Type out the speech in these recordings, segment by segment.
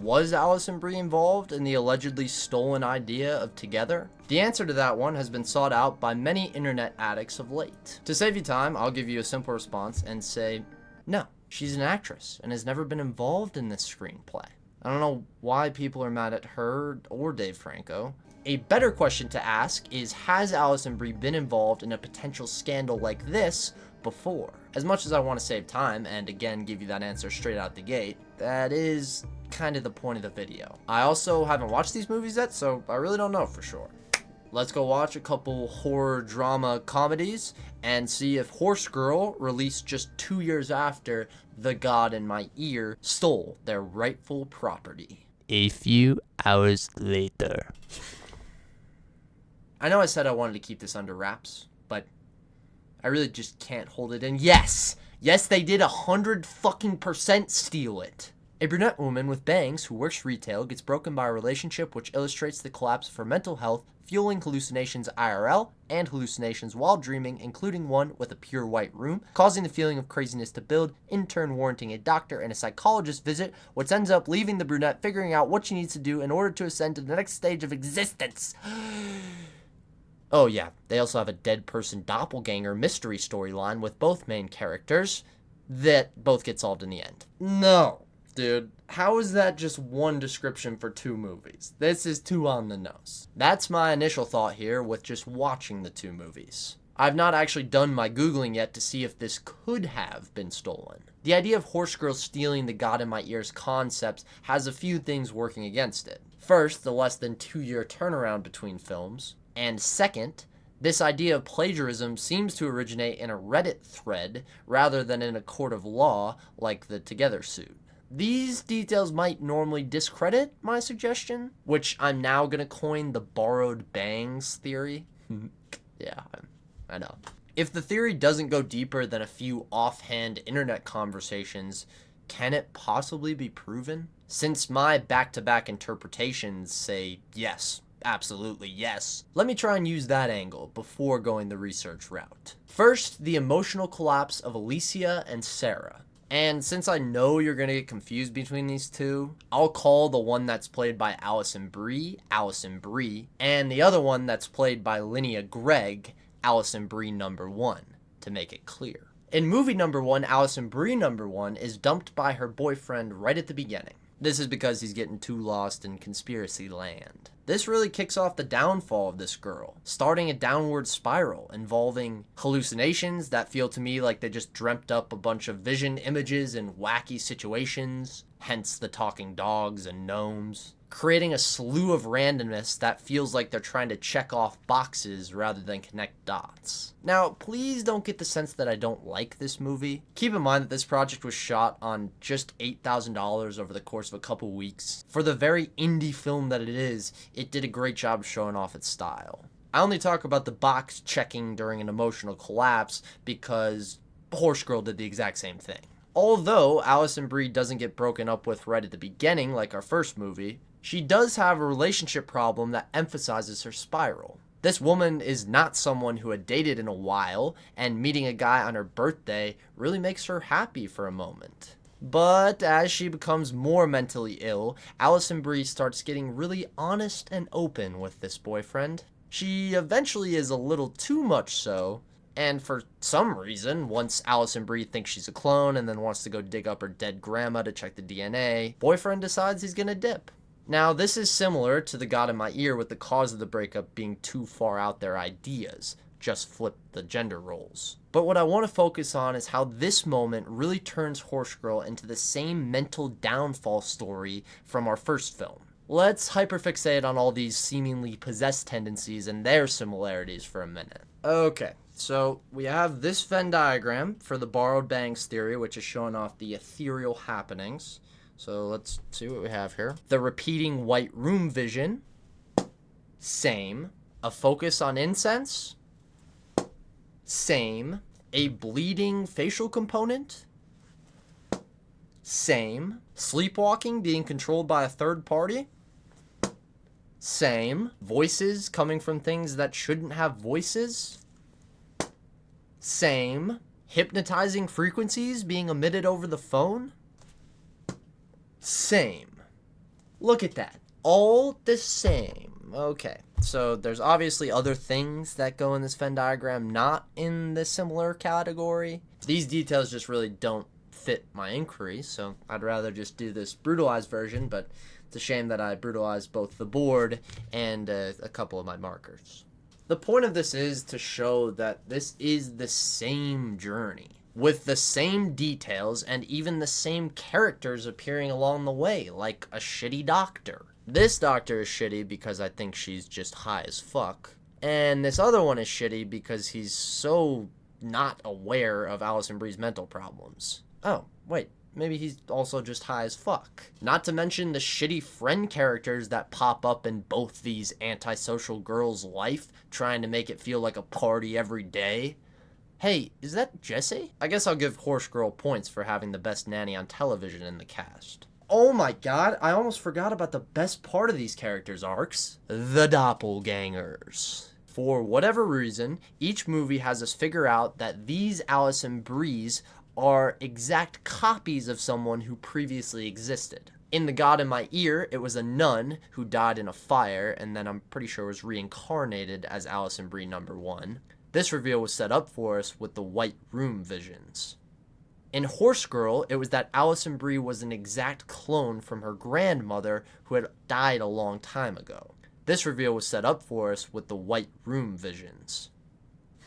Was Alison Brie involved in the allegedly stolen idea of Together? The answer to that one has been sought out by many internet addicts of late. To save you time, I'll give you a simple response and say, no. She's an actress and has never been involved in this screenplay. I don't know why people are mad at her or Dave Franco. A better question to ask is, has Alison Brie been involved in a potential scandal like this before? As much as I want to save time and again give you that answer straight out the gate, that is kind of the point of the video. I also haven't watched these movies yet, so I really don't know for sure. Let's go watch a couple horror drama comedies and see if Horse Girl, released just 2 years after The God in My Ear, stole their rightful property. A few hours later. I know I said I wanted to keep this under wraps, but I really just can't hold it in. Yes! Yes, they did 100% steal it. A brunette woman with bangs who works retail gets broken by a relationship which illustrates the collapse of her mental health, fueling hallucinations IRL and hallucinations while dreaming, including one with a pure white room, causing the feeling of craziness to build, in turn warranting a doctor and a psychologist visit, which ends up leaving the brunette figuring out what she needs to do in order to ascend to the next stage of existence. Oh yeah, they also have a dead person doppelganger mystery storyline with both main characters that both get solved in the end. No. Dude, how is that just one description for 2 movies? This is too on the nose. That's my initial thought here with just watching the 2 movies. I've not actually done my Googling yet to see if this could have been stolen. The idea of Horse Girl stealing the God in My Ears concepts has a few things working against it. First, the less than 2-year turnaround between films. And second, this idea of plagiarism seems to originate in a Reddit thread rather than in a court of law like the Together suit. These details might normally discredit my suggestion, which I'm now going to coin the borrowed bangs theory. Yeah, I know. If the theory doesn't go deeper than a few offhand internet conversations, can it possibly be proven? Since my back-to-back interpretations say yes, absolutely yes, let me try and use that angle before going the research route. First, the emotional collapse of Alicia and Sarah. And since I know you're going to get confused between these 2, I'll call the one that's played by Alison Brie, and the other one that's played by Linnea Gregg, Alison Brie number 1, to make it clear. In movie number 1, Alison Brie number 1 is dumped by her boyfriend right at the beginning. This is because he's getting too lost in conspiracy land. This really kicks off the downfall of this girl, starting a downward spiral involving hallucinations that feel to me like they just dreamt up a bunch of vision images in wacky situations, hence the talking dogs and gnomes, creating a slew of randomness that feels like they're trying to check off boxes rather than connect dots. Now, please don't get the sense that I don't like this movie. Keep in mind that this project was shot on just $8,000 over the course of a couple weeks. For the very indie film that it is, it did a great job showing off its style. I only talk about the box checking during an emotional collapse because Horse Girl did the exact same thing. Although Alison Brie doesn't get broken up with right at the beginning like our first movie, she does have a relationship problem that emphasizes her spiral. This woman is not someone who had dated in a while, and meeting a guy on her birthday really makes her happy for a moment. But as she becomes more mentally ill, Alison Brie starts getting really honest and open with this boyfriend. She eventually is a little too much so, and for some reason, once Alison Brie thinks she's a clone and then wants to go dig up her dead grandma to check the DNA, boyfriend decides he's gonna dip. Now, this is similar to The God in My Ear with the cause of the breakup being too far out their ideas, just flip the gender roles. But what I want to focus on is how this moment really turns Horse Girl into the same mental downfall story from our first film. Let's hyperfixate on all these seemingly possessed tendencies and their similarities for a minute. Okay, so we have this Venn diagram for the borrowed bangs theory, which is showing off the ethereal happenings. So let's see what we have here. The repeating white room vision, same. A focus on incense, same. A bleeding facial component, same. Sleepwalking being controlled by a third party, same. Voices coming from things that shouldn't have voices, same. Hypnotizing frequencies being emitted over the phone, same. Look at that. All the same. Okay, so there's obviously other things that go in this Venn diagram not in the similar category. These details just really don't fit my inquiry, so I'd rather just do this brutalized version, but it's a shame that I brutalized both the board and a couple of my markers. The point of this is to show that this is the same journey, with the same details and even the same characters appearing along the way, like a shitty doctor. This doctor is shitty because I think she's just high as fuck, and this other one is shitty because he's so not aware of Alison Brie's mental problems. Oh, wait, maybe he's also just high as fuck. Not to mention the shitty friend characters that pop up in both these antisocial girls' life, trying to make it feel like a party every day. Hey, is that Jessie? I guess I'll give Horse Girl points for having the best nanny on television in the cast. Oh my god, I almost forgot about the best part of these characters' arcs. The doppelgangers. For whatever reason, each movie has us figure out that these Alison Bries are exact copies of someone who previously existed. In The God in My Ear, it was a nun who died in a fire and then I'm pretty sure was reincarnated as Alison Brie #1. This reveal was set up for us with the White Room visions. In Horse Girl, it was that Alison Brie was an exact clone from her grandmother who had died a long time ago. This reveal was set up for us with the White Room visions.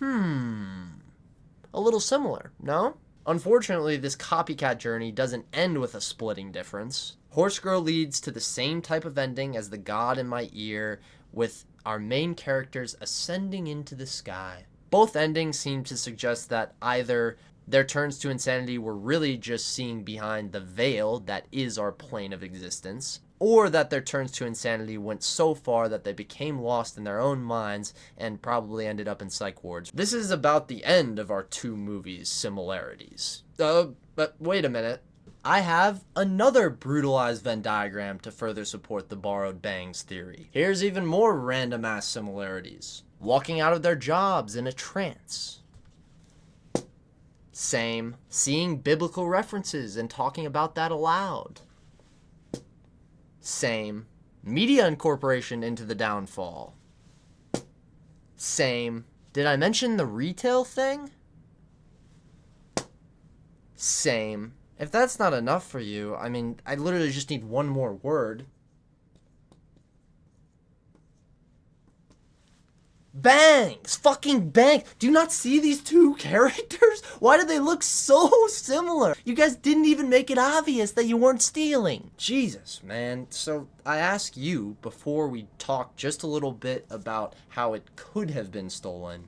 A little similar, no? Unfortunately, this copycat journey doesn't end with a splitting difference. Horse Girl leads to the same type of ending as The God in My Ear, with our main characters ascending into the sky. Both endings seem to suggest that either their turns to insanity were really just seeing behind the veil that is our plane of existence, or that their turns to insanity went so far that they became lost in their own minds and probably ended up in psych wards. This is about the end of our two movies' similarities. But wait a minute. I have another brutalized Venn diagram to further support the borrowed bangs theory. Here's even more random ass similarities. Walking out of their jobs in a trance. Same. Seeing biblical references and talking about that aloud. Same. Media incorporation into the downfall. Same. Did I mention the retail thing? Same. If that's not enough for you, I mean, I literally just need one more word. Bangs! Fucking bangs! Do you not see these two characters? Why do they look so similar? You guys didn't even make it obvious that you weren't stealing. Jesus, man. So I ask you, before we talk just a little bit about how it could have been stolen,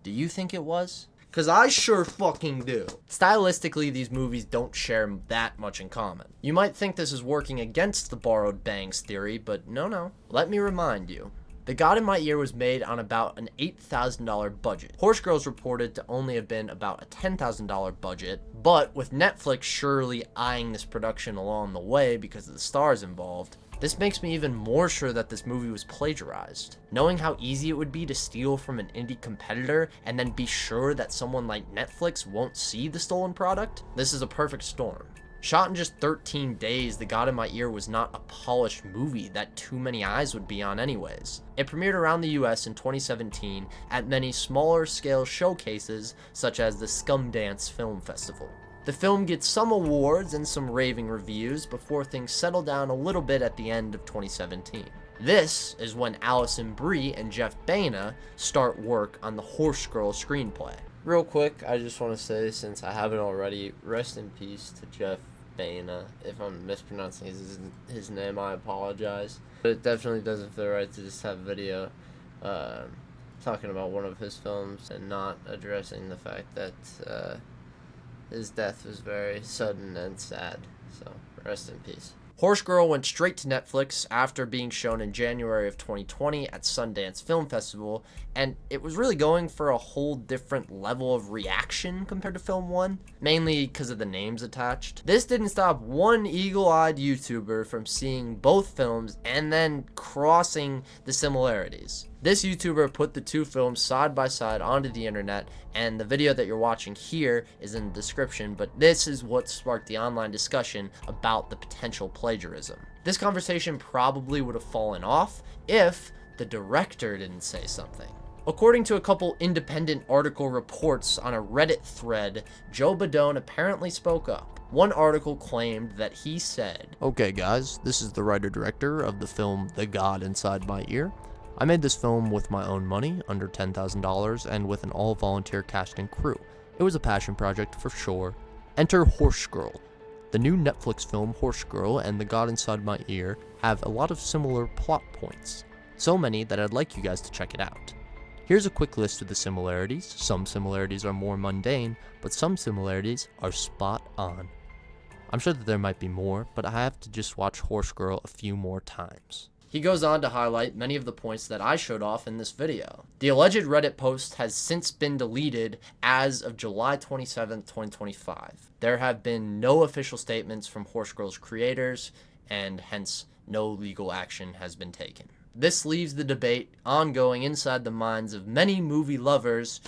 do you think it was? Because I sure fucking do. Stylistically, these movies don't share that much in common. You might think this is working against the borrowed bangs theory, but no. Let me remind you. The God in My Ear was made on about an $8,000 budget. Horse Girl's reported to only have been about a $10,000 budget, but with Netflix surely eyeing this production along the way because of the stars involved, this makes me even more sure that this movie was plagiarized. Knowing how easy it would be to steal from an indie competitor and then be sure that someone like Netflix won't see the stolen product, this is a perfect storm. Shot in just 13 days, The God in My Ear was not a polished movie that too many eyes would be on anyways. It premiered around the US in 2017 at many smaller scale showcases such as the Scumdance Film Festival. The film gets some awards and some raving reviews before things settle down a little bit at the end of 2017. This is when Alison Brie and Jeff Baena start work on the Horse Girl screenplay. Real quick, I just want to say, since I haven't already, rest in peace to Jeff Baena. If I'm mispronouncing his name, I apologize. But it definitely doesn't feel right to just have a video talking about one of his films and not addressing the fact that his death was very sudden and sad. So, rest in peace. Horse Girl went straight to Netflix after being shown in January of 2020 at Sundance Film Festival, and it was really going for a whole different level of reaction compared to Film 1, mainly because of the names attached. This didn't stop one eagle-eyed YouTuber from seeing both films and then crossing the similarities. This YouTuber put the two films side by side onto the internet, and the video that you're watching here is in the description, but this is what sparked the online discussion about the potential plagiarism. This conversation probably would have fallen off if the director didn't say something. According to a couple independent article reports on a Reddit thread, Joe Badone apparently spoke up. One article claimed that he said, "Okay guys, this is the writer-director of the film The God Inside My Ear. I made this film with my own money, under $10,000, and with an all-volunteer cast and crew. It was a passion project for sure. Enter Horse Girl. The new Netflix film Horse Girl and The God Inside My Ear have a lot of similar plot points. So many that I'd like you guys to check it out. Here's a quick list of the similarities. Some similarities are more mundane, but some similarities are spot on. I'm sure that there might be more, but I have to just watch Horse Girl a few more times." He goes on to highlight many of the points that I showed off in this video. The alleged Reddit post has since been deleted as of July 27, 2025. There have been no official statements from Horse Girl's creators, and hence no legal action has been taken. This leaves the debate ongoing inside the minds of many movie lovers,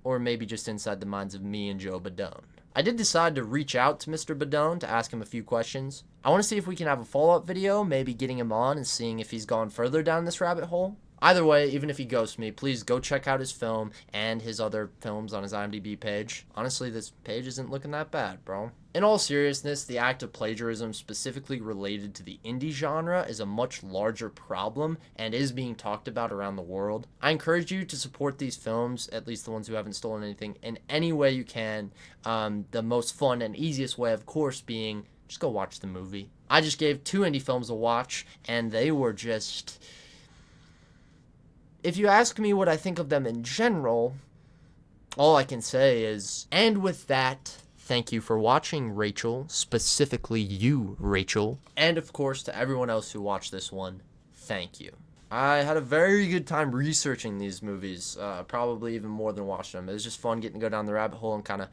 or maybe just inside the minds of me and Joe Badone. I did decide to reach out to Mr. Badone to ask him a few questions. I want to see if we can have a follow-up video, maybe getting him on and seeing if he's gone further down this rabbit hole. Either way, even if he ghosts me, please go check out his film and his other films on his IMDb page. Honestly, this page isn't looking that bad, bro. In all seriousness, the act of plagiarism specifically related to the indie genre is a much larger problem and is being talked about around the world. I encourage you to support these films, at least the ones who haven't stolen anything, in any way you can. The most fun and easiest way, of course, being just go watch the movie. I just gave 2 indie films a watch, and they were just... If you ask me what I think of them in general, all I can say is, and with that, thank you for watching, Rachel. Specifically you, Rachel. And of course, to everyone else who watched this one, thank you. I had a very good time researching these movies, probably even more than watching them. It was just fun getting to go down the rabbit hole and kind of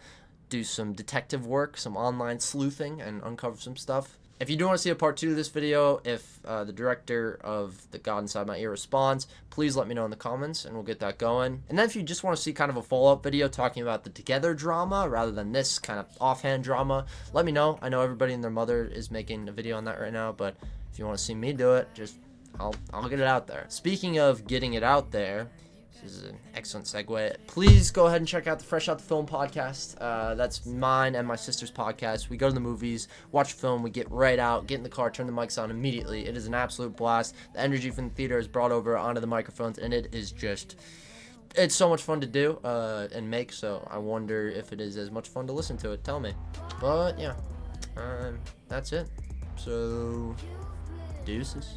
do some detective work, some online sleuthing, and uncover some stuff. If you do want to see a part 2 of this video, if the director of The God Inside My Ear responds, please let me know in the comments and we'll get that going. And then if you just want to see kind of a follow-up video talking about the together drama rather than this kind of offhand drama, let me know. I know everybody and their mother is making a video on that right now, but if you want to see me do it, just I'll get it out there. Speaking of getting it out there, this is an excellent segue. Please go ahead and check out the Fresh Out the Film podcast. That's mine and my sister's podcast. We go to the movies, watch a film, we get right out, get in the car, turn the mics on immediately. It is an absolute blast. The energy from the theater is brought over onto the microphones, and it is just... It's so much fun to do and make, so I wonder if it is as much fun to listen to it. Tell me. But, yeah. That's it. So, deuces.